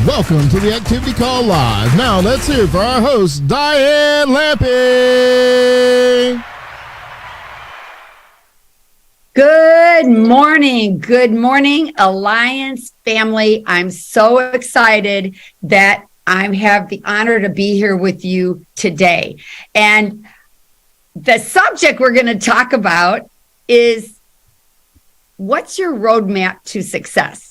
Welcome to the Activity Call Live. Now let's hear for our host, Diane Lampe. Good morning, Alliance family. I'm so excited that I have the honor to be here with you today. And the subject we're going to talk about is, what's your roadmap to success?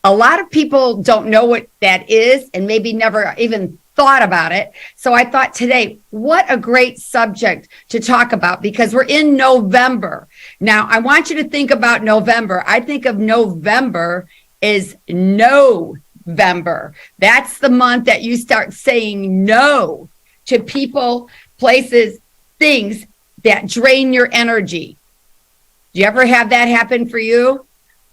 A lot of people don't know what that is and maybe never even thought about it. So I thought today, what a great subject to talk about, because we're in November. Now, I want you to think about November. I think of November as November. That's the month that you start saying no to people, places, things that drain your energy. Do you ever have that happen for you?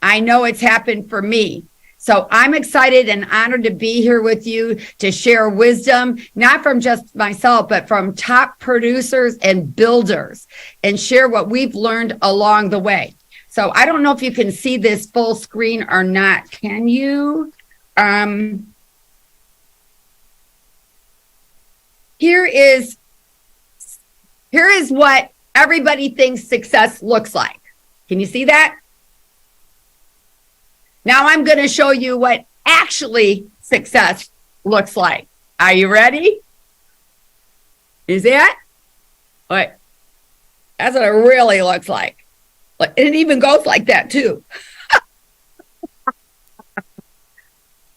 I know it's happened for me. So I'm excited and honored to be here with you to share wisdom, not from just myself, but from top producers and builders, and share what we've learned along the way. So I don't know if you can see this full screen or not. Can you? Here is what everybody thinks success looks like. Can you see that? Now I'm going to show you what actually success looks like. Are you ready? Is that? Wait, that's what it really looks like. And it even goes like that too.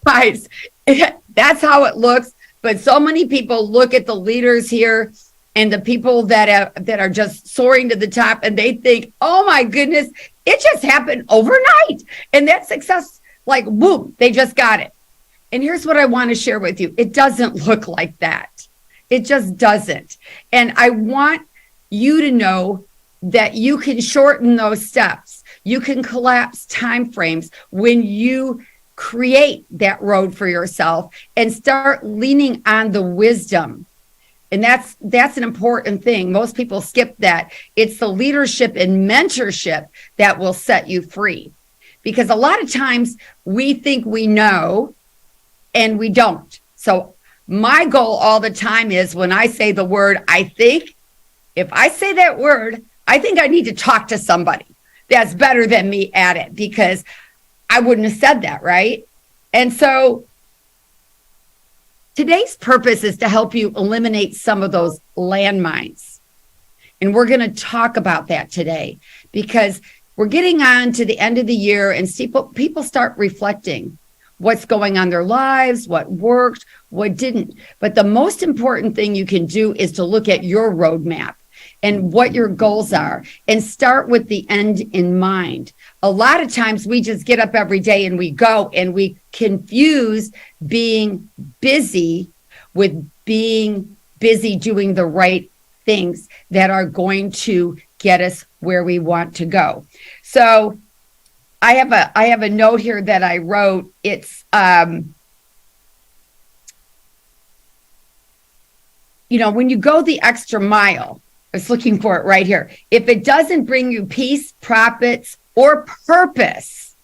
Guys, that's how it looks. But so many people look at the leaders here and the people that are just soaring to the top, and they think, oh my goodness, it just happened overnight. And that success, like, boom, they just got it. And here's what I want to share with you. It doesn't look like that. It just doesn't. And I want you to know that you can shorten those steps. You can collapse time frames when you create that road for yourself and start leaning on the wisdom. And that's an important thing. Most people skip that. It's the leadership and mentorship that will set you free. Because a lot of times we think we know and we don't. So my goal all the time is, when I say the word I think, if I say that word, I think I need to talk to somebody that's better than me at it, because I wouldn't have said that, right? And so today's purpose is to help you eliminate some of those landmines. And we're going to talk about that today, because we're getting on to the end of the year, and people start reflecting what's going on in their lives, what worked, what didn't. But the most important thing you can do is to look at your roadmap and what your goals are, and start with the end in mind. A lot of times we just get up every day and we go, and we confuse being busy with being busy doing the right things that are going to get us where we want to go. So I have a note here that I wrote. It's when you go the extra mile, I was looking for it right here. If it doesn't bring you peace, profits, or purpose,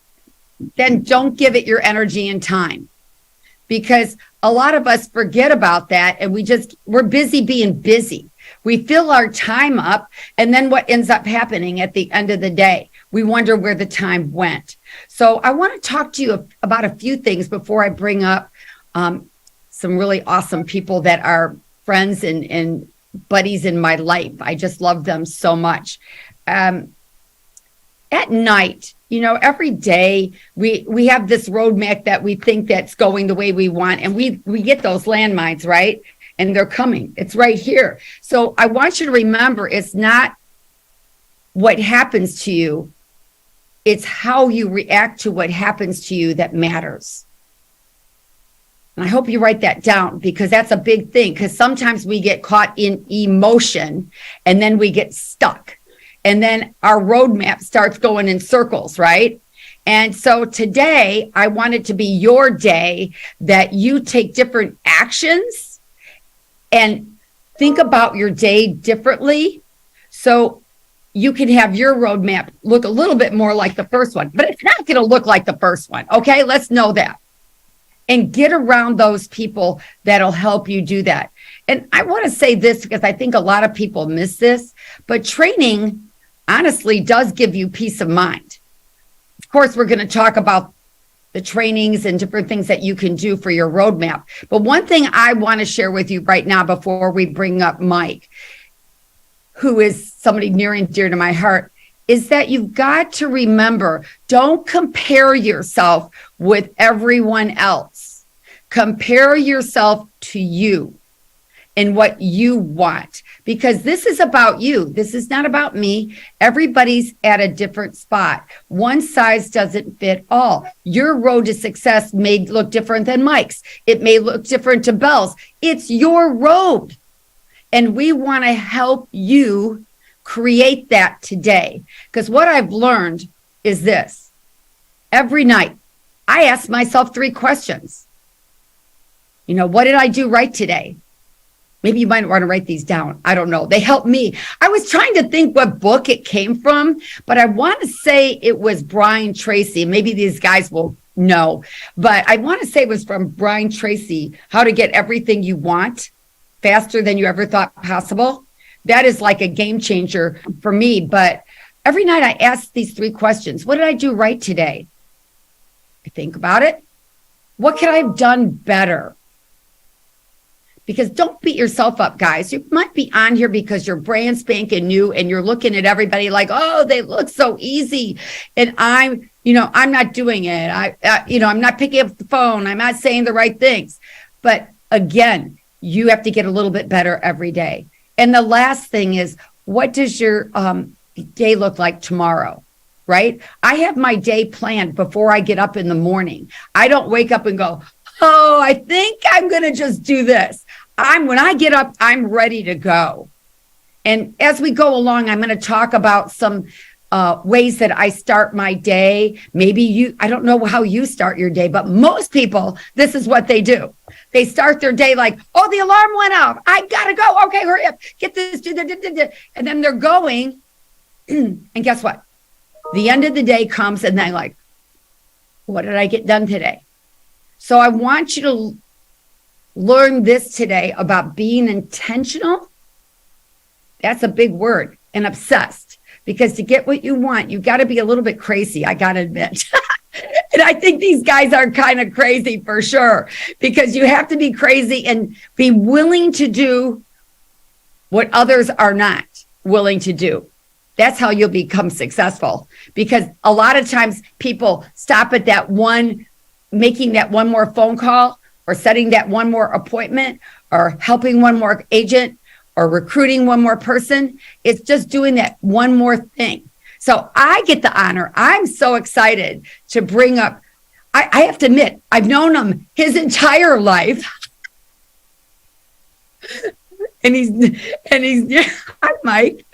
then don't give it your energy and time. Because a lot of us forget about that, and we're busy being busy. We fill our time up, and then what ends up happening at the end of the day? We wonder where the time went. So I want to talk to you about a few things before I bring up some really awesome people that are friends and buddies in my life. I just love them so much. At night, every day we have this roadmap that we think that's going the way we want, and we get those landmines, right? And they're coming. It's right here. So I want you to remember, it's not what happens to you. It's how you react to what happens to you that matters. And I hope you write that down, because that's a big thing. Because sometimes we get caught in emotion, and then we get stuck. And then our roadmap starts going in circles, right? And so today, I want it to be your day that you take different actions and think about your day differently, so you can have your roadmap look a little bit more like the first one. But it's not going to look like the first one, okay? Let's know that. and get around those people that'll help you do that. And I want to say this because I think a lot of people miss this, but training honestly does give you peace of mind. Of course, we're going to talk about the trainings and different things that you can do for your roadmap. But one thing I want to share with you right now before we bring up Mike, who is somebody near and dear to my heart, is that you've got to remember, don't compare yourself with everyone else. Compare yourself to you and what you want, because this is about you. This is not about me. Everybody's at a different spot. One size doesn't fit all. Your road to success may look different than Mike's. It may look different to Belle's. It's your road. And we want to help you create that today. Because what I've learned is this. Every night, I ask myself 3 questions. What did I do right today? Maybe you might want to write these down. I don't know. They help me. I was trying to think what book it came from, but I want to say it was Brian Tracy. Maybe these guys will know, but I want to say it was from Brian Tracy, How to Get Everything You Want Faster Than You Ever Thought Possible. That is like a game changer for me. But every night I ask these 3 questions. What did I do right today? I think about it. What could I have done better? Because don't beat yourself up, guys. You might be on here because you're brand spanking new and you're looking at everybody like, oh, they look so easy. And I'm not doing it. I'm not picking up the phone. I'm not saying the right things. But again, you have to get a little bit better every day. And the last thing is, what does your day look like tomorrow? Right? I have my day planned before I get up in the morning. I don't wake up and go, oh, I think I'm going to just do this. When I get up, I'm ready to go. And as we go along, I'm going to talk about some ways that I start my day. Maybe I don't know how you start your day, but most people, this is what they do. They start their day like, oh, the alarm went off. I got to go. Okay, hurry up. Get this. And then they're going. And guess what? The end of the day comes and they're like, what did I get done today? So I want you to learn this today about being intentional. That's a big word, and obsessed. Because to get what you want, you got to be a little bit crazy, I got to admit. And I think these guys are kind of crazy for sure, because you have to be crazy and be willing to do what others are not willing to do. That's how you'll become successful. Because a lot of times people stop at that one, making that one more phone call, or setting that one more appointment, or helping one more agent, or recruiting one more person. It's just doing that one more thing. So I get the honor. I'm so excited to bring up, I have to admit, I've known him his entire life. and he's, hi, Mike.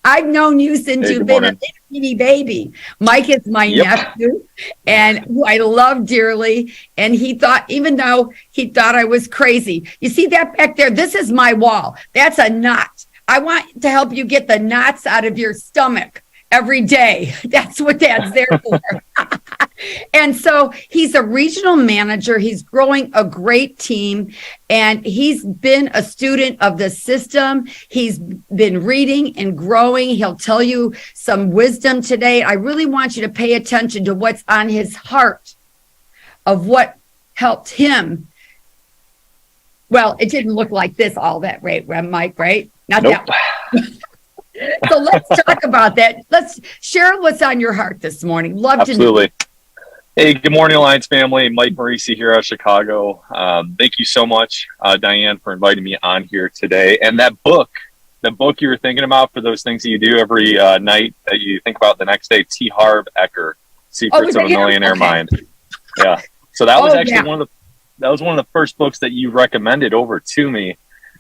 I've known you since you've been a teeny baby. Mike is my nephew, and who I love dearly. And he thought, even though he thought I was crazy, you see that back there? This is my wall. That's a knot. I want to help you get the knots out of your stomach every day. That's what that's there for. And so he's a regional manager. He's growing a great team, and he's been a student of the system. He's been reading and growing. He'll tell you some wisdom today. I really want you to pay attention to what's on his heart of what helped him. Well, it didn't look like this all that right, Mike, right? Not nope. That. So let's talk about that. Let's share what's on your heart this morning. Love Absolutely. To know. Hey, good morning, Alliance family. Mike Morice here out of Chicago. Thank you so much, Diane, for inviting me on here today. And that book you were thinking about for those things that you do every night that you think about the next day, T. Harv Eker, Secrets of a Millionaire Mind. Yeah. So that was actually one of the first books that you recommended over to me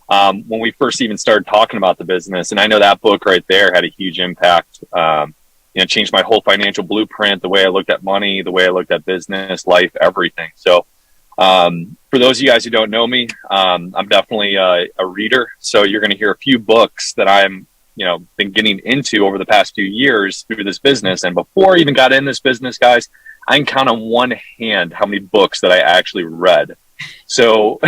when we first even started talking about the business. And I know that book right there had a huge impact. Changed my whole financial blueprint, the way I looked at money, the way I looked at business, life, everything. So for those of you guys who don't know me, I'm definitely a reader. So you're going to hear a few books that I'm, been getting into over the past few years through this business. And before I even got in this business, guys, I can count on one hand how many books that I actually read. So,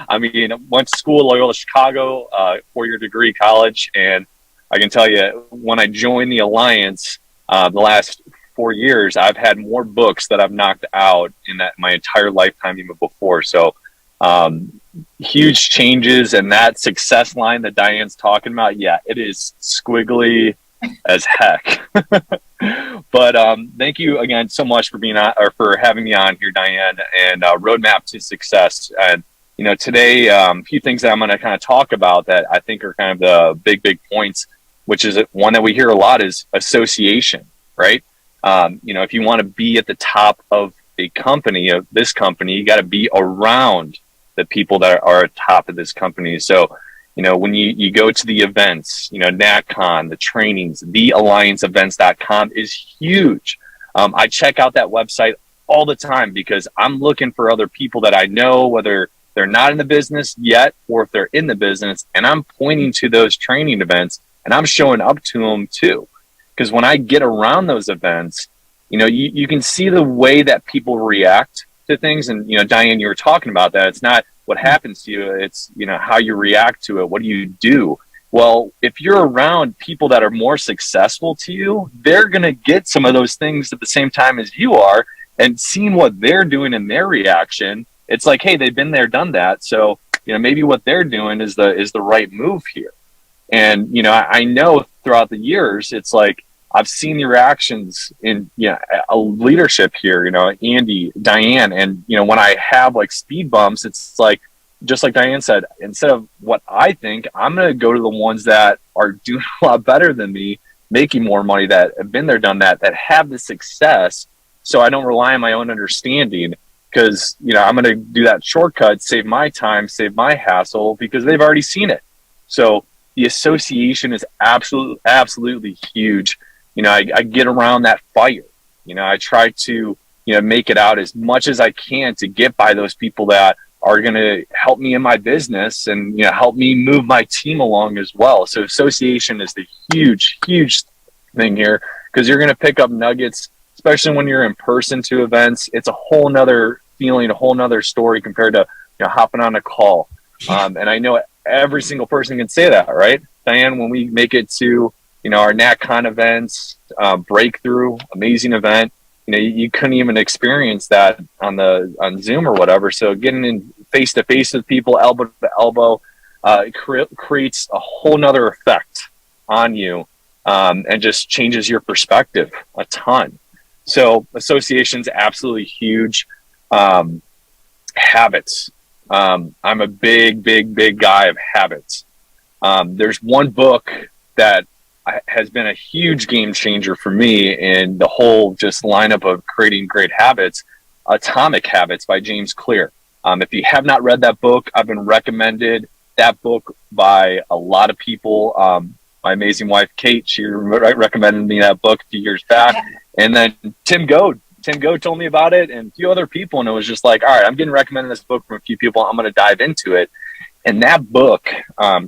I mean, went to school at Loyola Chicago, 4-year degree college. And I can tell you, when I joined the Alliance, the last 4 years, I've had more books that I've knocked out in that my entire lifetime, even before. So, huge changes, and that success line that Diane's talking about, yeah, it is squiggly as heck. But thank you again so much for being on, or for having me on here, Diane, and Roadmap to Success. And today, a few things that I'm going to kind of talk about that I think are kind of the big points, which is one that we hear a lot, is association, right? If you want to be at the top of a company, of this company, you got to be around the people that are at top of this company. So, when you go to the events, NatCon, the trainings, theallianceevents.com is huge. I check out that website all the time because I'm looking for other people that I know, whether they're not in the business yet or if they're in the business, and I'm pointing to those training events and I'm showing up to them too. Because when I get around those events, you can see the way that people react to things. And, Diane, you were talking about that. It's not what happens to you, it's, how you react to it. What do you do? Well, if you're around people that are more successful to you, they're going to get some of those things at the same time as you are, and seeing what they're doing in their reaction, it's like, hey, they've been there, done that. So, maybe what they're doing is the right move here. And, I know throughout the years, it's like, I've seen the reactions in a leadership here, Andy, Diane, and when I have like speed bumps, it's like, just like Diane said, instead of what I think, I'm going to go to the ones that are doing a lot better than me, making more money, that have been there, done that have the success. So I don't rely on my own understanding, because I'm going to do that shortcut, save my time, save my hassle, because they've already seen it. So the association is absolutely huge. I get around that fire. I try to, make it out as much as I can to get by those people that are going to help me in my business and, help me move my team along as well. So association is the huge thing here, because you're going to pick up nuggets, especially when you're in person to events. It's a whole nother feeling, a whole nother story compared to, hopping on a call. And I know every single person can say that, right? Diane, when we make it to, our NatCon events, breakthrough, amazing event, you couldn't even experience that on Zoom or whatever. So getting in face to face with people, elbow to elbow, creates a whole nother effect on you, and just changes your perspective a ton. So association's absolutely huge. Habits. I'm a big guy of habits. There's one book that has been a huge game changer for me in the whole just lineup of creating great habits, Atomic Habits by James Clear. If you have not read that book, I've been recommended that book by a lot of people. My amazing wife, Kate, she recommended me that book a few years back. And then Tim Goad told me about it, and a few other people. And it was just like, all right, I'm getting recommended this book from a few people. I'm going to dive into it. And that book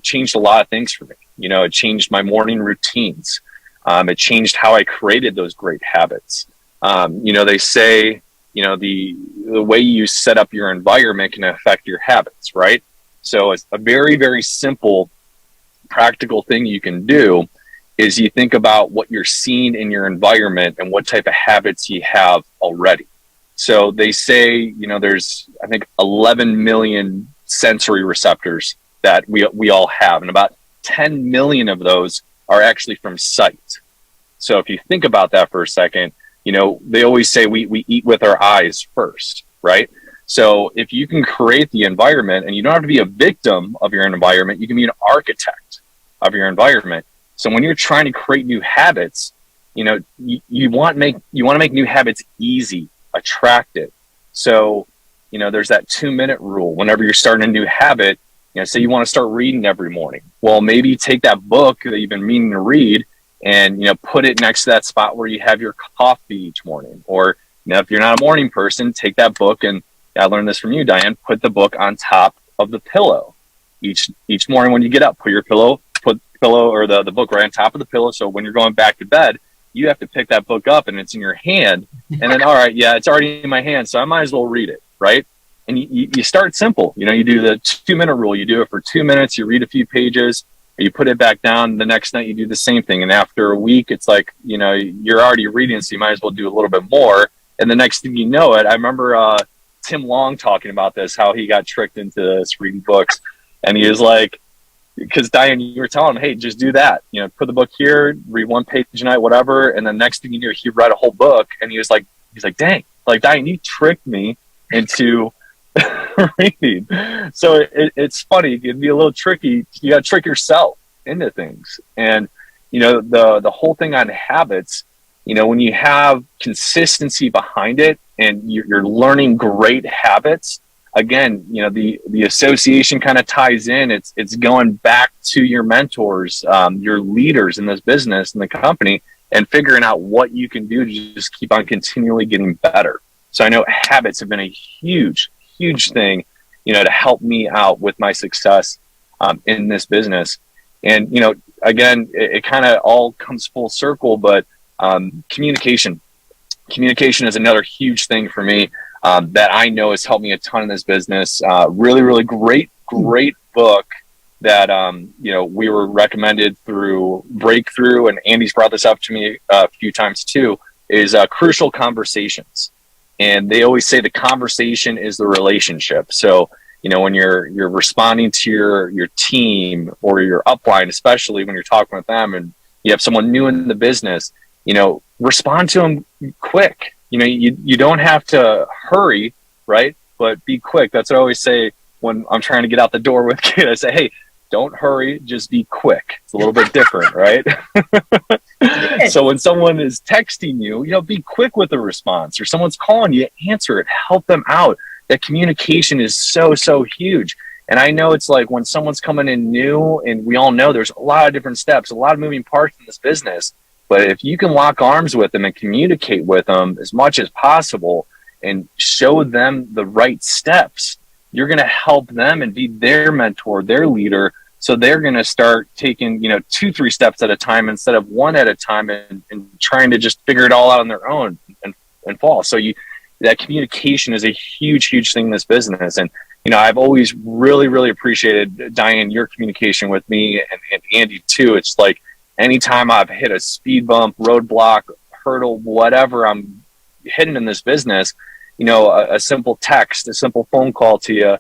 changed a lot of things for me. It changed my morning routines. It changed how I created those great habits. They say, the way you set up your environment can affect your habits, right? So it's a very simple, practical thing you can do is you think about what you're seeing in your environment and what type of habits you have already. So they say, there's, I think, 11 million sensory receptors that we all have, and about 10 million of those are actually from sight. So if you think about that for a second, they always say we eat with our eyes first, right? So if you can create the environment, and you don't have to be a victim of your environment, you can be an architect of your environment. So when you're trying to create new habits, you want to make new habits easy, attractive. So, there's that 2-minute rule. Whenever you're starting a new habit, say you want to start reading every morning. Well, maybe take that book that you've been meaning to read and, put it next to that spot where you have your coffee each morning. Or, if you're not a morning person, take that book, and I learned this from you, Diane, put the book on top of the pillow. Each morning when you get up, put the pillow or the book right on top of the pillow. So when you're going back to bed, you have to pick that book up and it's in your hand. And then, all right, yeah, it's already in my hand, so I might as well read it, right? And you start simple. You do the 2-minute rule. You do it for 2 minutes. You read a few pages. You put it back down. The next night you do the same thing. And after a week, it's like, you're already reading, so you might as well do a little bit more. And the next thing you know it, I remember Tim Long talking about this, how he got tricked into this reading books. And he was like, because Diane, you were telling him, hey, just do that. Put the book here, read 1 page a night, whatever. And the next thing you knew, he read a whole book. And he's like, dang, like, Diane, you tricked me into reading. So it's funny. It can be a little tricky. You got to trick yourself into things. And, the whole thing on habits, when you have consistency behind it and you're learning great habits, again, the association kind of ties in. It's going back to your mentors, your leaders in this business and the company, and figuring out what you can do to just keep on continually getting better. So I know habits have been a huge thing, to help me out with my success in this business. And, again, it kind of all comes full circle, but communication is another huge thing for me that I know has helped me a ton in this business. Really great book that, we were recommended through Breakthrough, and Andy's brought this up to me a few times too, is Crucial Conversations. And they always say the conversation is the relationship. So, when you're responding to your team or your upline, especially when you're talking with them and you have someone new in the business, respond to them quick. You don't have to hurry, right? But be quick. That's what I always say when I'm trying to get out the door with kids. I say, hey, don't hurry, just be quick. It's a little bit different, right? So when someone is texting you, be quick with the response, or someone's calling you, answer it, help them out. That communication is so huge. And I know it's like when someone's coming in new, and we all know there's a lot of different steps, a lot of moving parts in this business. But if you can lock arms with them and communicate with them as much as possible and show them the right steps, you're going to help them and be their mentor, their leader. So they're going to start taking, 2-3 steps at a time instead of one at a time, and trying to just figure it all out on their own and fall. So that communication is a huge thing in this business. And, I've always really appreciated, Diane, your communication with me and Andy too. It's like anytime I've hit a speed bump, roadblock, hurdle, whatever I'm hitting in this business, a simple text, a simple phone call to you,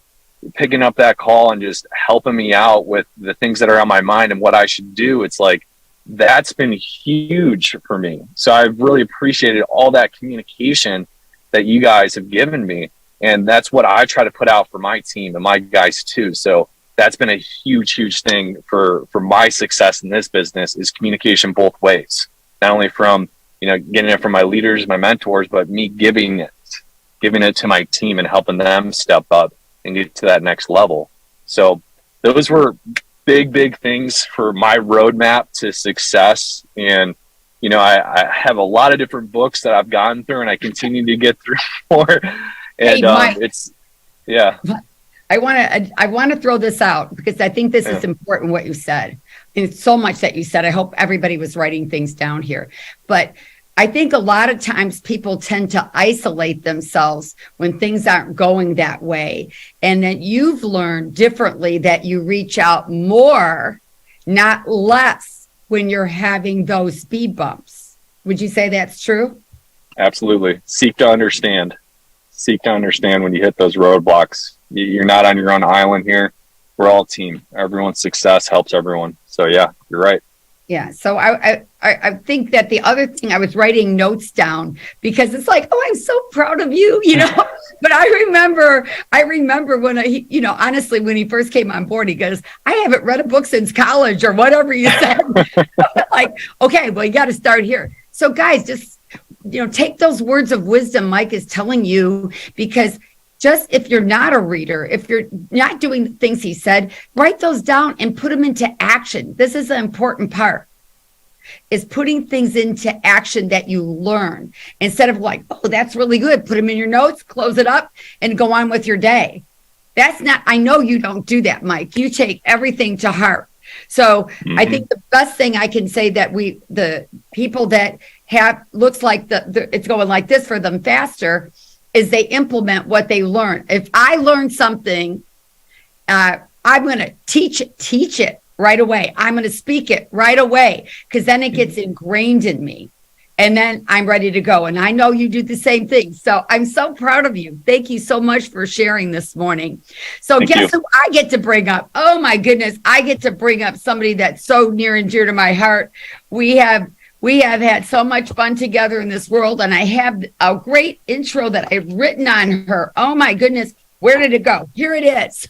picking up that call and just helping me out with the things that are on my mind and what I should do. It's like, that's been huge for me. So I've really appreciated all that communication that you guys have given me. And that's what I try to put out for my team and my guys too. So that's been a huge thing for my success in this business, is communication both ways. Not only from, getting it from my leaders, my mentors, but me giving it to my team and helping them step up and get to that next level. So those were big things for my roadmap to success. And, I have a lot of different books that I've gone through, and I continue to get through more. And I want to throw this out because I think this is important, what you said. And it's so much that you said. I hope everybody was writing things down here. But I think a lot of times people tend to isolate themselves when things aren't going that way. And that you've learned differently, that you reach out more, not less, when you're having those speed bumps. Would you say that's true? Absolutely. Seek to understand when you hit those roadblocks. You're not on your own island here. We're all a team. Everyone's success helps everyone. So yeah, you're right. Yeah. So I think that the other thing, I was writing notes down because it's like, oh, I'm so proud of you, But I remember when honestly, when he first came on board, he goes, I haven't read a book since college or whatever you said. Like, okay, well, you got to start here. So guys, just, take those words of wisdom Mike is telling you, because just if you're not a reader, if you're not doing the things he said, write those down and put them into action. This is the important part, is putting things into action that you learn, instead of like, oh, that's really good. Put them in your notes, close it up, and go on with your day. That's not, I know you don't do that, Mike. You take everything to heart. So I think the best thing I can say that the people that looks like it's going like this for them faster, is they implement what they learn. If I learn something, I'm going to teach it right away. I'm going to speak it right away, because then it gets ingrained in me. And then I'm ready to go. And I know you do the same thing. So I'm so proud of you. Thank you so much for sharing this morning. So guess who I get to bring up? Oh my goodness. I get to bring up somebody that's so near and dear to my heart. We have had so much fun together in this world. And I have a great intro that I've written on her. Oh my goodness. Where did it go? Here it is.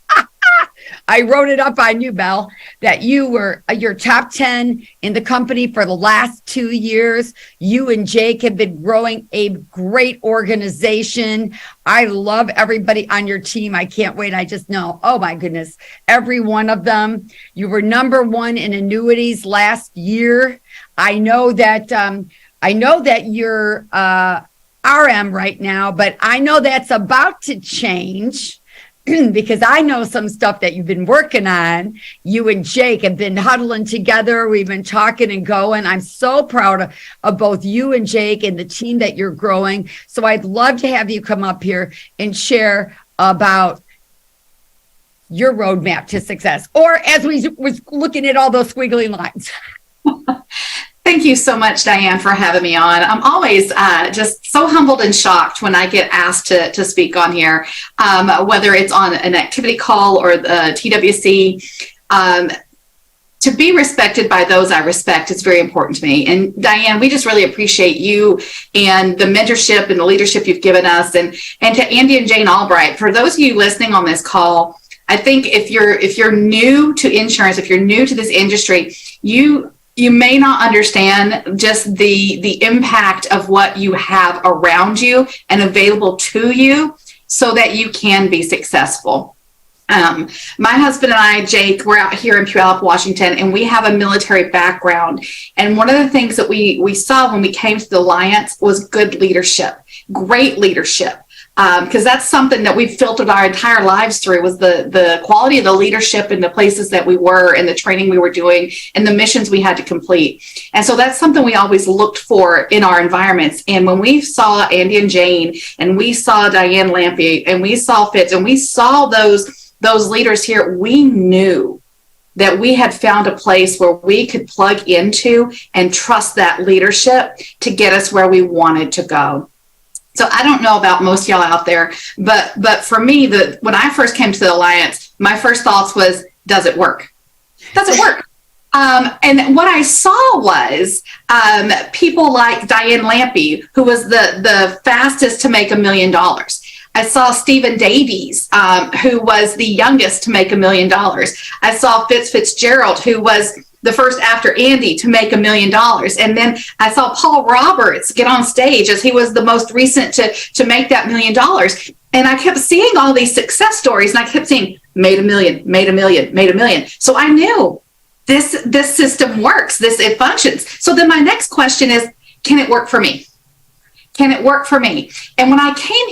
I wrote it up on you, Belle, that you were your top 10 in the company for the last 2 years. You and Jake have been growing a great organization. I love everybody on your team. I can't wait. I just know, oh my goodness, every one of them. You were number 1 in annuities last year. I know that you're RM right now, but I know that's about to change. Because I know some stuff that you've been working on. You and Jake have been huddling together. We've been talking and going. I'm so proud of both you and Jake and the team that you're growing. So I'd love to have you come up here and share about your roadmap to success, or as we was looking at all those squiggly lines. Thank you so much, Diane, for having me on. I'm always just so humbled and shocked when I get asked to speak on here, whether it's on an activity call or the TWC. To be respected by those I respect is very important to me. And Diane, we just really appreciate you and the mentorship and the leadership you've given us. And to Andy and Jane Albright, for those of you listening on this call, I think if you're new to insurance, if you're new to this industry, you may not understand just the impact of what you have around you and available to you so that you can be successful. My husband and I, Jake, we're out here in Puyallup, Washington, and we have a military background. And one of the things that we saw when we came to the Alliance was good leadership, great leadership. Because that's something that we've filtered our entire lives through, was the quality of the leadership in the places that we were and the training we were doing and the missions we had to complete. And so that's something we always looked for in our environments. And when we saw Andy and Jane, and we saw Diane Lampe, and we saw Fitz, and we saw those leaders here, we knew that we had found a place where we could plug into and trust that leadership to get us where we wanted to go. So I don't know about most y'all out there, but for me, when I first came to the Alliance, my first thoughts was, does it work? Does it work? And what I saw was people like Diane Lampe, who was the fastest to make $1 million. I saw Stephen Davies, who was the youngest to make $1 million. I saw Fitzgerald, who was the first after Andy to make $1 million. And then I saw Paul Roberts get on stage as he was the most recent to make that $1 million. And I kept seeing all these success stories, and I kept seeing made $1 million, made $1 million, made $1 million. So I knew this system works, it functions. So then my next question is, can it work for me? Can it work for me? And when I came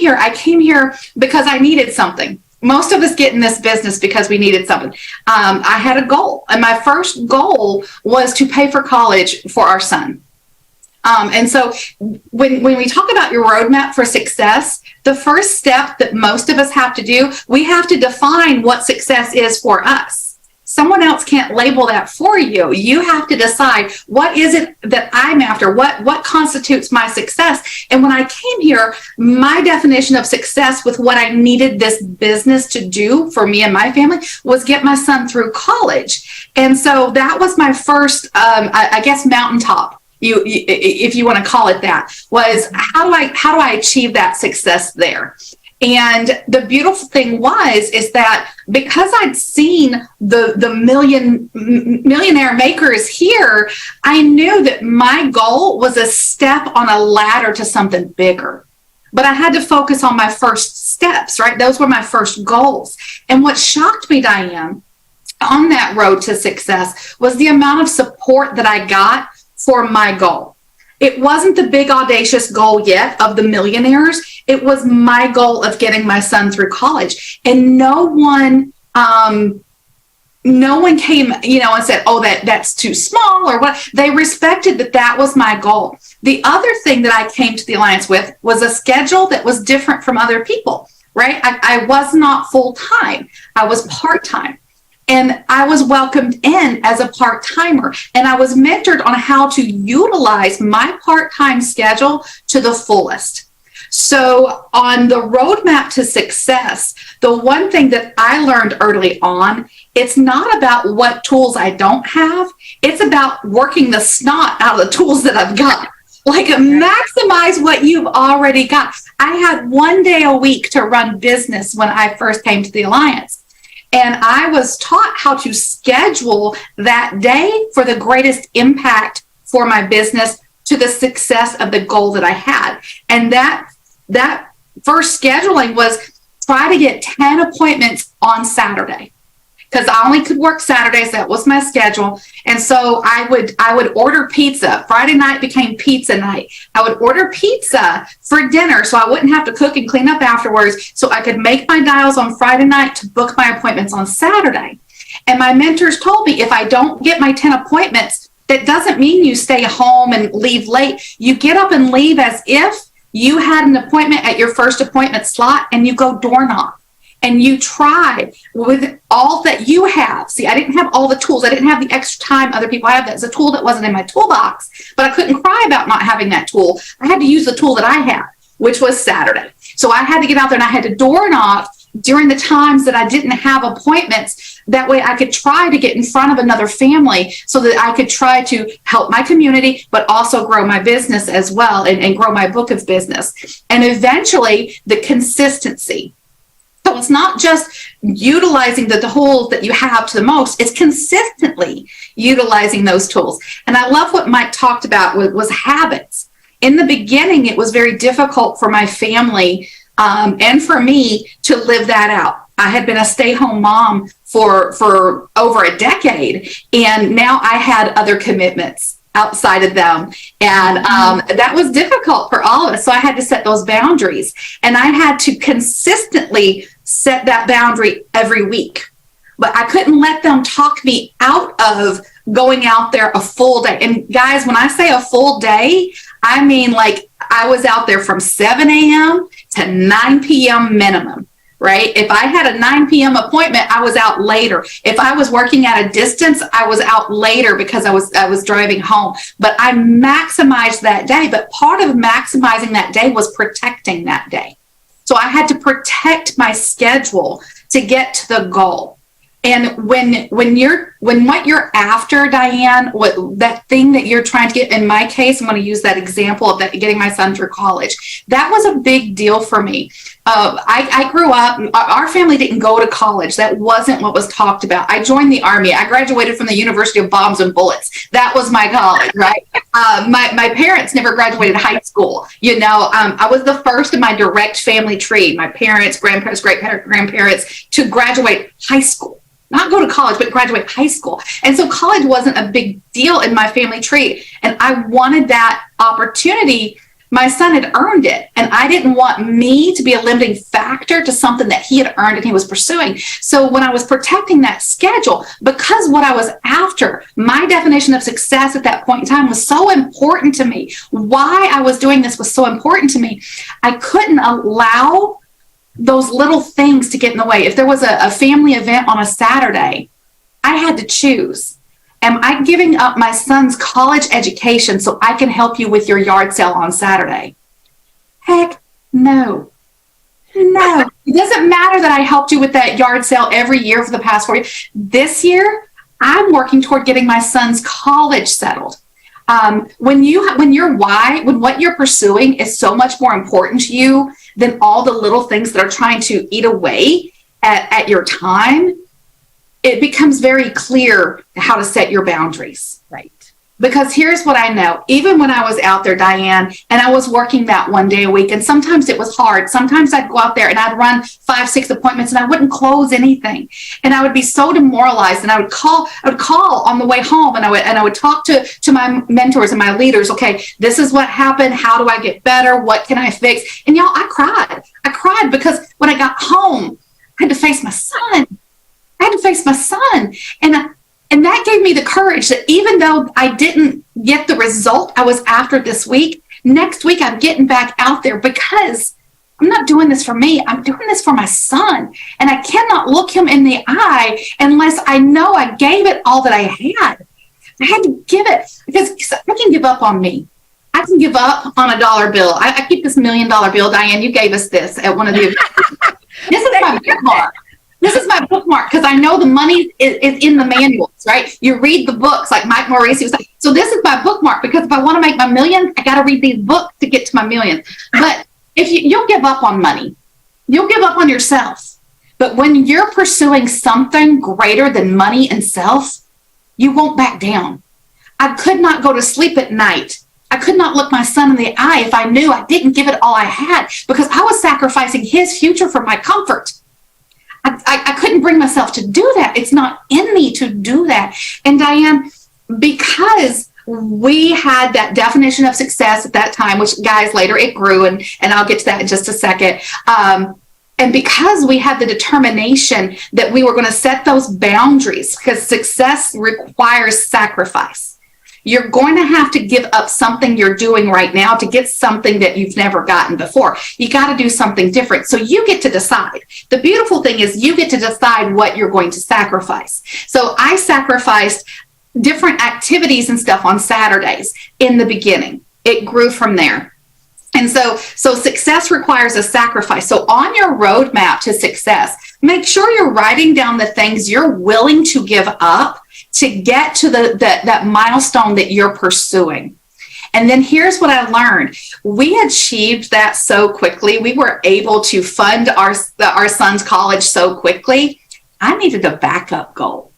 here because I needed something. Most of us get in this business because we needed something. I had a goal, and my first goal was to pay for college for our son. And so when we talk about your roadmap for success, the first step that most of us have to do, we have to define what success is for us. Someone else can't label that for you. You have to decide, what is it that I'm after? What constitutes my success? And when I came here, my definition of success with what I needed this business to do for me and my family was get my son through college. And so that was my first, I guess, mountaintop, if you want to call it that, was how do I achieve that success there? And the beautiful thing is that because I'd seen the millionaire makers here, I knew that my goal was a step on a ladder to something bigger. But I had to focus on my first steps, right? Those were my first goals. And what shocked me, Diane, on that road to success was the amount of support that I got for my goal. It wasn't the big audacious goal yet of the millionaires. It was my goal of getting my son through college. And no one no one came, and said, oh, that's too small or what. They respected that was my goal. The other thing that I came to the Alliance with was a schedule that was different from other people, right? I was not full-time. I was part-time. And I was welcomed in as a part-timer, and I was mentored on how to utilize my part-time schedule to the fullest. So on the roadmap to success, the one thing that I learned early on, it's not about what tools I don't have. It's about working the snot out of the tools that I've got. Like, maximize what you've already got. I had 1 day a week to run business when I first came to the Alliance. And I was taught how to schedule that day for the greatest impact for my business to the success of the goal that I had. And that first scheduling was try to get 10 appointments on Saturday, because I only could work Saturdays. That was my schedule. And so I would order pizza. Friday night became pizza night. I would order pizza for dinner so I wouldn't have to cook and clean up afterwards, so I could make my dials on Friday night to book my appointments on Saturday. And my mentors told me, if I don't get my 10 appointments, that doesn't mean you stay home and leave late. You get up and leave as if you had an appointment at your first appointment slot, and you go door knock. And you try with all that you have. See, I didn't have all the tools. I didn't have the extra time other people have. That's a tool that wasn't in my toolbox, but I couldn't cry about not having that tool. I had to use the tool that I had, which was Saturday. So I had to get out there and I had to door knock during the times that I didn't have appointments. That way I could try to get in front of another family so that I could try to help my community, but also grow my business as well, and grow my book of business. And eventually the consistency. So it's not just utilizing the tools that you have to the most, it's consistently utilizing those tools. And I love what Mike talked about was habits. In the beginning, it was very difficult for my family and for me to live that out. I had been a stay-home mom for over a decade, and now I had other commitments outside of them. And that was difficult for all of us. So I had to set those boundaries, and I had to consistently set that boundary every week. But I couldn't let them talk me out of going out there a full day. And guys, when I say a full day, I mean, like, I was out there from 7 a.m. to 9 p.m. minimum. Right? If I had a 9 p.m. appointment, I was out later. If I was working at a distance, I was out later because I was driving home. But I maximized that day. But part of maximizing that day was protecting that day. So I had to protect my schedule to get to the goal. And when what you're after, Diane, what that thing that you're trying to get, in my case, I'm going to use that example of that, getting my son through college. That was a big deal for me. I grew up, our family didn't go to college. That wasn't what was talked about. I joined the Army. I graduated from the University of Bombs and Bullets. That was my college, right? My parents never graduated high school. I was the first in my direct family tree, my parents, grandparents, great-grandparents, to graduate high school. Not go to college, but graduate high school. And so college wasn't a big deal in my family tree. And I wanted that opportunity. My son had earned it, and I didn't want me to be a limiting factor to something that he had earned and he was pursuing. So when I was protecting that schedule, because what I was after, my definition of success at that point in time was so important to me. Why I was doing this was so important to me. I couldn't allow those little things to get in the way. If there was a family event on a Saturday, I had to choose. Am I giving up my son's college education so I can help you with your yard sale on Saturday? Heck no. No. It doesn't matter that I helped you with that yard sale every year for the past 4 years. This year, I'm working toward getting my son's college settled. When what you're pursuing is so much more important to you than all the little things that are trying to eat away at your time, it becomes very clear how to set your boundaries. Right. Because here's what I know. Even when I was out there, Diane, and I was working that 1 day a week, and sometimes it was hard. Sometimes I'd go out there and I'd run 5-6 appointments and I wouldn't close anything. And I would be so demoralized, and I would call on the way home, and I would talk to my mentors and my leaders. Okay, this is what happened. How do I get better? What can I fix? And y'all, I cried. I cried because when I got home, I had to face my son. I had to sacrifice my son. And that gave me the courage that even though I didn't get the result I was after this week, next week I'm getting back out there, because I'm not doing this for me. I'm doing this for my son. And I cannot look him in the eye unless I know I gave it all that I had. I had to give it, because I can give up on me. I can give up on a dollar bill. I keep this $1 million bill. Diane, you gave us this at one of the This is my bookmark. This is my bookmark, because I know the money is in the manuals, right? You read the books, like Mike Morice was like. So this is my bookmark, because if I want to make my million, I got to read these books to get to my million. But if you'll give up on money, you'll give up on yourself. But when you're pursuing something greater than money and self, you won't back down. I could not go to sleep at night. I could not look my son in the eye if I knew I didn't give it all I had, because I was sacrificing his future for my comfort. I couldn't bring myself to do that. It's not in me to do that. And Diane, because we had that definition of success at that time, which, guys, later it grew, and I'll get to that in just a second. And because we had the determination that we were going to set those boundaries, because success requires sacrifice. You're going to have to give up something you're doing right now to get something that you've never gotten before. You got to do something different. So you get to decide. The beautiful thing is you get to decide what you're going to sacrifice. So I sacrificed different activities and stuff on Saturdays in the beginning. It grew from there. And so success requires a sacrifice. So on your roadmap to success, make sure you're writing down the things you're willing to give up to get to that milestone that you're pursuing. And then here's what I learned. We achieved that so quickly. We were able to fund our son's college so quickly. I needed a backup goal.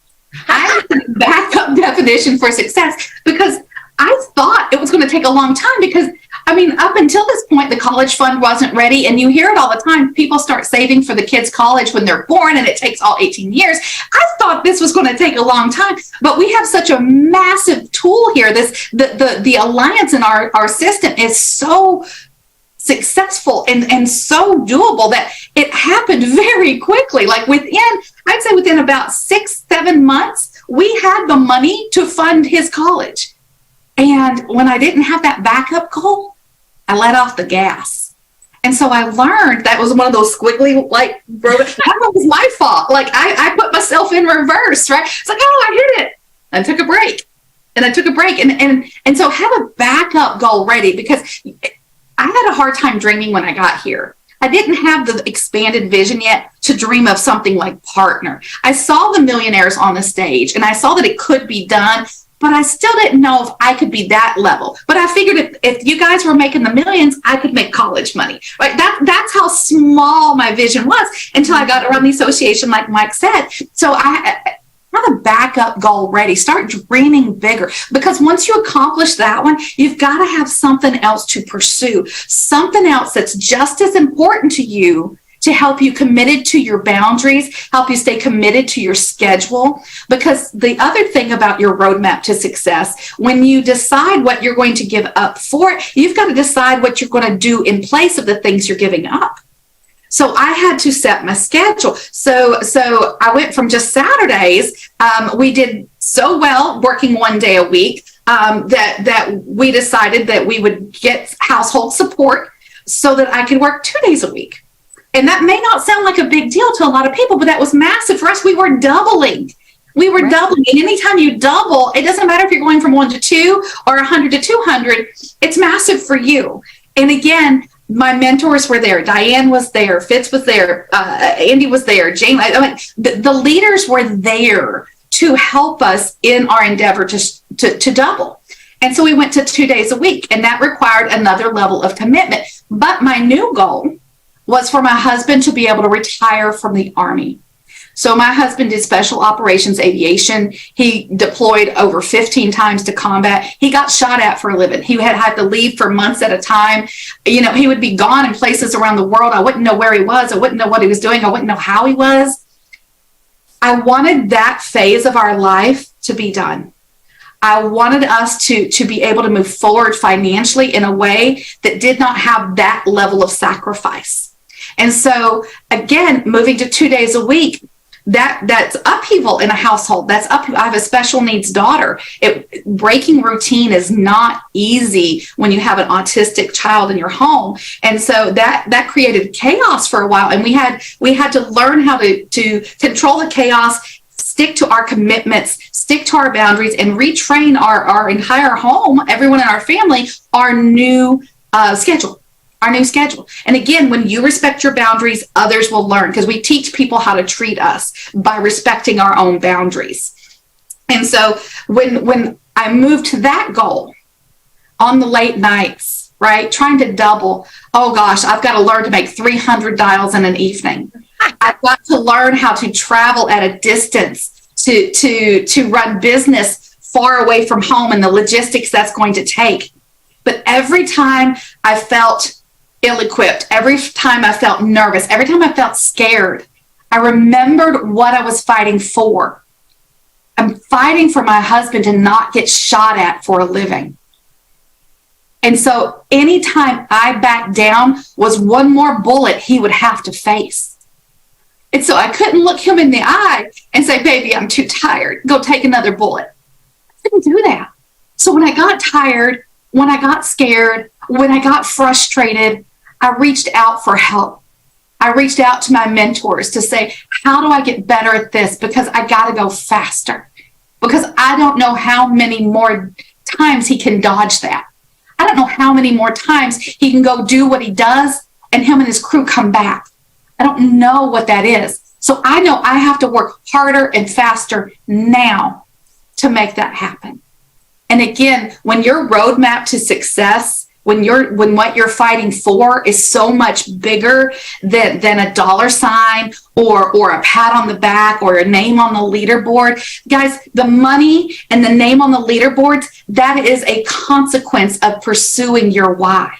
I needed a backup definition for success, because I thought it was going to take a long time, because up until this point, the college fund wasn't ready. And you hear it all the time. People start saving for the kids' college when they're born, and it takes all 18 years. I thought this was going to take a long time, but we have such a massive tool here. The alliance in our system is so successful and so doable that it happened very quickly. Like I'd say within about 6-7 months, we had the money to fund his college. And when I didn't have that backup goal, I let off the gas. And so I learned that was one of those squiggly, that was my fault. Like I put myself in reverse, right? It's like, oh, I hit it. I took a break. And so have a backup goal ready, because I had a hard time dreaming when I got here. I didn't have the expanded vision yet to dream of something like Partner. I saw the millionaires on the stage, and I saw that it could be done, but I still didn't know if I could be that level. But I figured if you guys were making the millions, I could make college money. Right? That's how small my vision was until I got around the association, like Mike said. So I have a backup goal ready. Start dreaming bigger, because once you accomplish that one, you've got to have something else to pursue, something else that's just as important to you, to help you committed to your boundaries, help you stay committed to your schedule. Because the other thing about your roadmap to success, when you decide what you're going to give up for it, you've got to decide what you're going to do in place of the things you're giving up. So I had to set my schedule. So I went from just Saturdays. We did so well working one day a week that we decided that we would get household support so that I could work 2 days a week. And that may not sound like a big deal to a lot of people, but that was massive for us. We were doubling. Doubling. And anytime you double, it doesn't matter if you're going from 1 to 2 or 100 to 200, it's massive for you. And again, my mentors were there. Diane was there. Fitz was there. Andy was there. Jane. The leaders were there to help us in our endeavor to double. And so we went to 2 days a week, and that required another level of commitment. But my new goal was for my husband to be able to retire from the Army. So my husband did special operations aviation. He deployed over 15 times to combat. He got shot at for a living. He had to leave for months at a time. He would be gone in places around the world. I wouldn't know where he was. I wouldn't know what he was doing. I wouldn't know how he was. I wanted that phase of our life to be done. I wanted us to be able to move forward financially in a way that did not have that level of sacrifice. And so, again, moving to 2 days a week, that's upheaval in a household. That's up. I have a special needs daughter. Breaking routine is not easy when you have an autistic child in your home, and so that created chaos for a while. And we had to learn how to control the chaos, stick to our commitments, stick to our boundaries, and retrain our entire home, everyone in our family, our new schedule. Our new schedule. And again, when you respect your boundaries, others will learn, because we teach people how to treat us by respecting our own boundaries. And so when I moved to that goal on the late nights, right, trying to double, oh gosh, I've got to learn to make 300 dials in an evening. I've got to learn how to travel at a distance to run business far away from home and the logistics that's going to take. But every time I felt ill-equipped, every time I felt nervous, every time I felt scared, I remembered what I was fighting for. I'm fighting for my husband to not get shot at for a living. And so anytime I backed down was one more bullet he would have to face. And so I couldn't look him in the eye and say, baby, I'm too tired. Go take another bullet. I couldn't do that. So when I got tired, when I got scared, when I got frustrated, I reached out for help. I reached out to my mentors to say, how do I get better at this? Because I got to go faster. Because I don't know how many more times he can dodge that. I don't know how many more times he can go do what he does and him and his crew come back. I don't know what that is. So I know I have to work harder and faster now to make that happen. And again, when your roadmap to success, when what you're fighting for is so much bigger than a dollar sign or a pat on the back or a name on the leaderboard, guys, the money and the name on the leaderboards, that is a consequence of pursuing your why.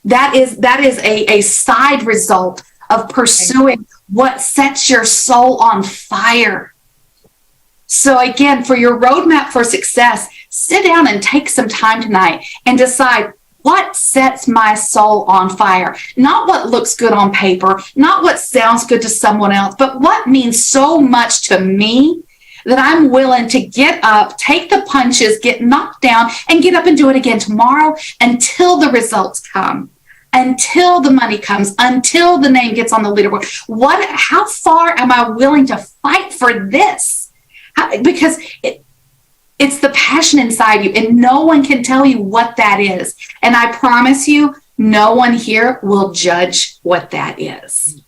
That is a side result of pursuing what sets your soul on fire. So again, for your roadmap for success, sit down and take some time tonight and decide, what sets my soul on fire? Not what looks good on paper, not what sounds good to someone else, but what means so much to me that I'm willing to get up, take the punches, get knocked down, and get up and do it again tomorrow until the results come, until the money comes, until the name gets on the leaderboard. How far am I willing to fight for this? Because it's the passion inside you, and no one can tell you what that is. And I promise you, no one here will judge what that is.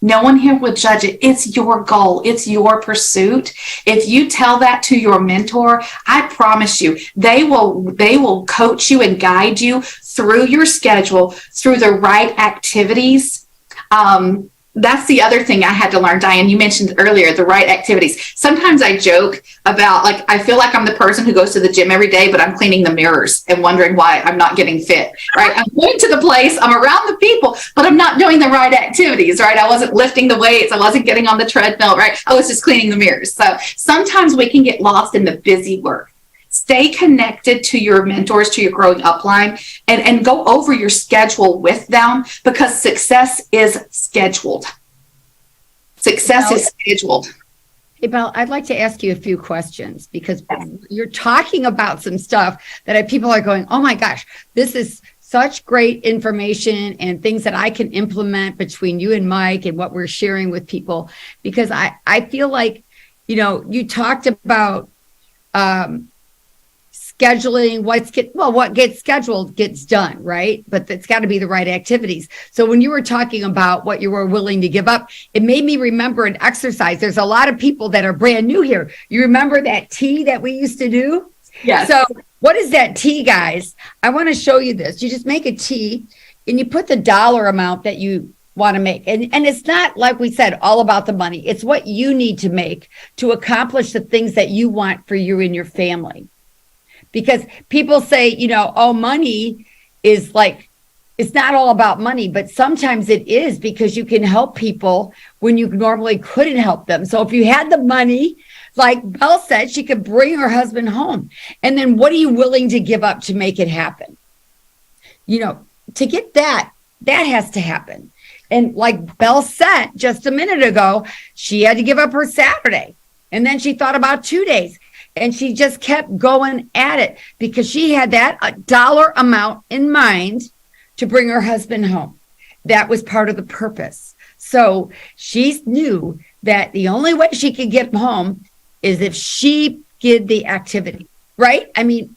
No one here will judge it. It's your goal. It's your pursuit. If you tell that to your mentor, I promise you, they will coach you and guide you through your schedule, through the right activities. That's the other thing I had to learn, Diane. You mentioned earlier, the right activities. Sometimes I joke about, like, I feel like I'm the person who goes to the gym every day, but I'm cleaning the mirrors and wondering why I'm not getting fit, right? I'm going to the place, I'm around the people, but I'm not doing the right activities, right? I wasn't lifting the weights. I wasn't getting on the treadmill, right? I was just cleaning the mirrors. So sometimes we can get lost in the busy work. Stay connected to your mentors, to your growing upline, and go over your schedule with them, because success is scheduled. Success is scheduled. Hey, Belle, I'd like to ask you a few questions, because you're talking about some stuff that people are going, oh my gosh, this is such great information and things that I can implement between you and Mike and what we're sharing with people. Because I feel like, you talked about scheduling, what gets scheduled gets done, right? But it's got to be the right activities. So when you were talking about what you were willing to give up, it made me remember an exercise. There's a lot of people that are brand new here. You remember that tea that we used to do? Yes. So what is that tea, guys? I want to show you this. You just make a tea and you put the dollar amount that you want to make. And it's not, like we said, all about the money. It's what you need to make to accomplish the things that you want for you and your family. Because people say, money is like, it's not all about money, but sometimes it is, because you can help people when you normally couldn't help them. So if you had the money, like Belle said, she could bring her husband home. And then what are you willing to give up to make it happen? To get that has to happen. And like Belle said just a minute ago, she had to give up her Saturday. And then she thought about 2 days. And she just kept going at it because she had that dollar amount in mind to bring her husband home. That was part of the purpose. So she knew that the only way she could get home is if she did the activity, right? I mean,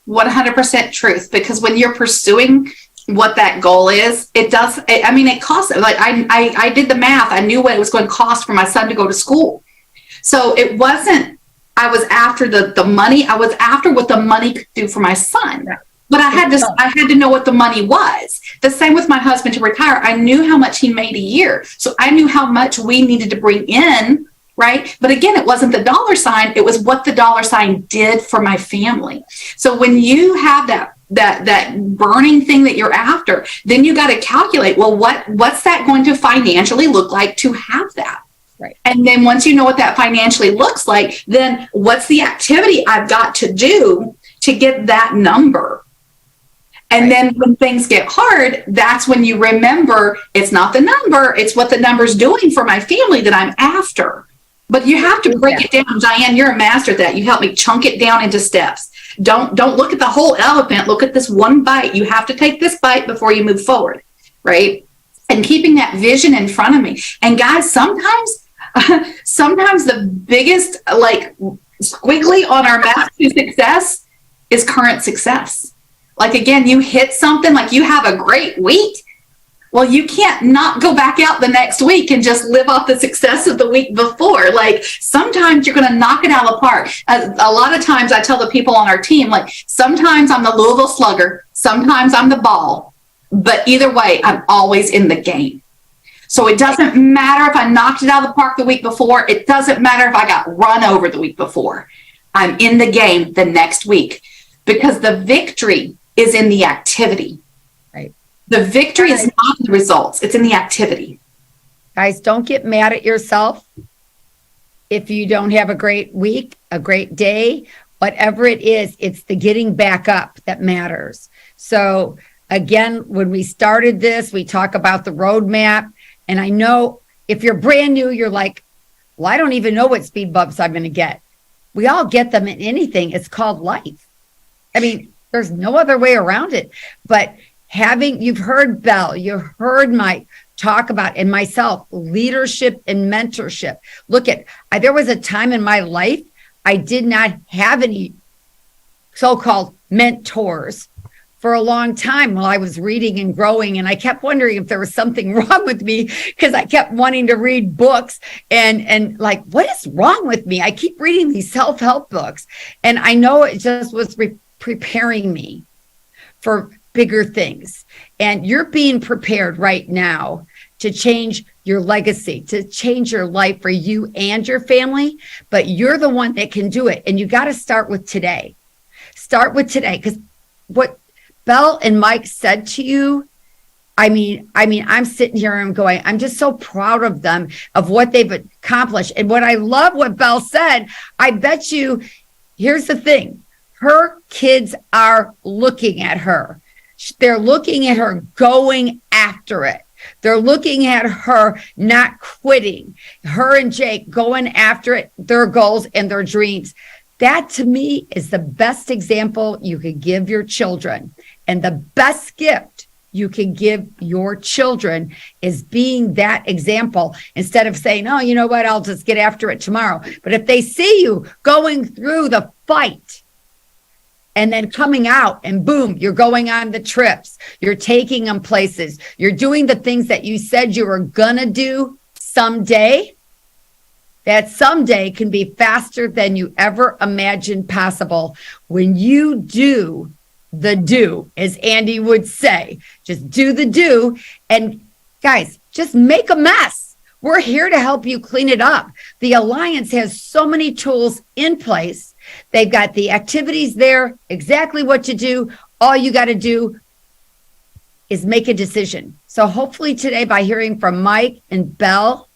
100% truth, because when you're pursuing what that goal is, it costs. Like I did the math. I knew what it was going to cost for my son to go to school. So it wasn't, I was after the money. I was after what the money could do for my son. But I had to know what the money was. The same with my husband to retire. I knew how much he made a year. So I knew how much we needed to bring in, right? But again, it wasn't the dollar sign. It was what the dollar sign did for my family. So when you have that burning thing that you're after, then you got to calculate, well, what's that going to financially look like to have that? Right. And then once you know what that financially looks like, then what's the activity I've got to do to get that number? And then when things get hard, that's when you remember it's not the number, it's what the number's doing for my family that I'm after. But you have to break it down. Diane, you're a master at that. You help me chunk it down into steps. Don't look at the whole elephant. Look at this one bite. You have to take this bite before you move forward, right? And keeping that vision in front of me. And guys, sometimes the biggest like squiggly on our map to success is current success. Like, again, you hit something, like you have a great week. Well, you can't not go back out the next week and just live off the success of the week before. Like, sometimes you're going to knock it out of the park. A lot of times I tell the people on our team, like, sometimes I'm the Louisville Slugger, sometimes I'm the ball, but either way, I'm always in the game. So it doesn't matter if I knocked it out of the park the week before. It doesn't matter if I got run over the week before. I'm in the game the next week because the victory is in the activity. Right. The victory is not in the results. It's in the activity. Guys, don't get mad at yourself if you don't have a great week, a great day, whatever it is. It's the getting back up that matters. So again, when we started this, we talk about the roadmap. And I know if you're brand new, you're like, well, I don't even know what speed bumps I'm going to get. We all get them in anything. It's called life. I mean, there's no other way around it. But you've heard Belle, you heard Mike talk about, and myself, leadership and mentorship. Look there was a time in my life, I did not have any so-called mentors for a long time while I was reading and growing. And I kept wondering if there was something wrong with me because I kept wanting to read books and like, what is wrong with me? I keep reading these self-help books. And I know it just was preparing me for bigger things. And you're being prepared right now to change your legacy, to change your life for you and your family. But you're the one that can do it. And you got to start with today. Start with today. Because what Belle and Mike said to you, I mean, I'm sitting here and I'm going, I'm just so proud of them, of what they've accomplished. And what I love what Belle said, I bet you, here's the thing. Her kids are looking at her. They're looking at her going after it. They're looking at her not quitting. Her and Jake going after it, their goals and their dreams. That to me is the best example you could give your children. And the best gift you can give your children is being that example instead of saying, oh, you know what, I'll just get after it tomorrow. But if they see you going through the fight, and then coming out and boom, you're going on the trips. You're taking them places. You're doing the things that you said you were going to do someday. That someday can be faster than you ever imagined possible. When you do the do, as Andy would say, just do the do. And guys, just make a mess. We're here to help you clean it up. The Alliance has so many tools in place. They've got the activities there, exactly what to do. All you got to do is make a decision. So hopefully today, by hearing from Mike and Belle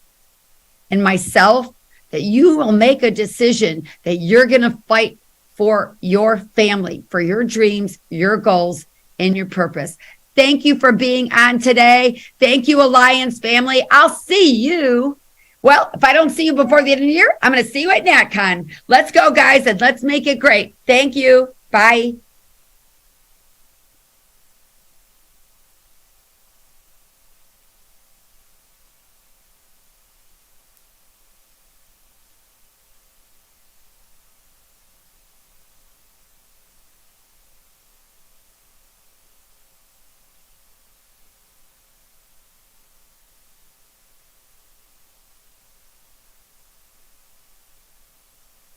and myself, that you will make a decision that you're going to fight for your family, for your dreams, your goals, and your purpose. Thank you for being on today. Thank you, Alliance family. I'll see you. Well, if I don't see you before the end of the year, I'm going to see you at NatCon. Let's go, guys, and let's make it great. Thank you. Bye.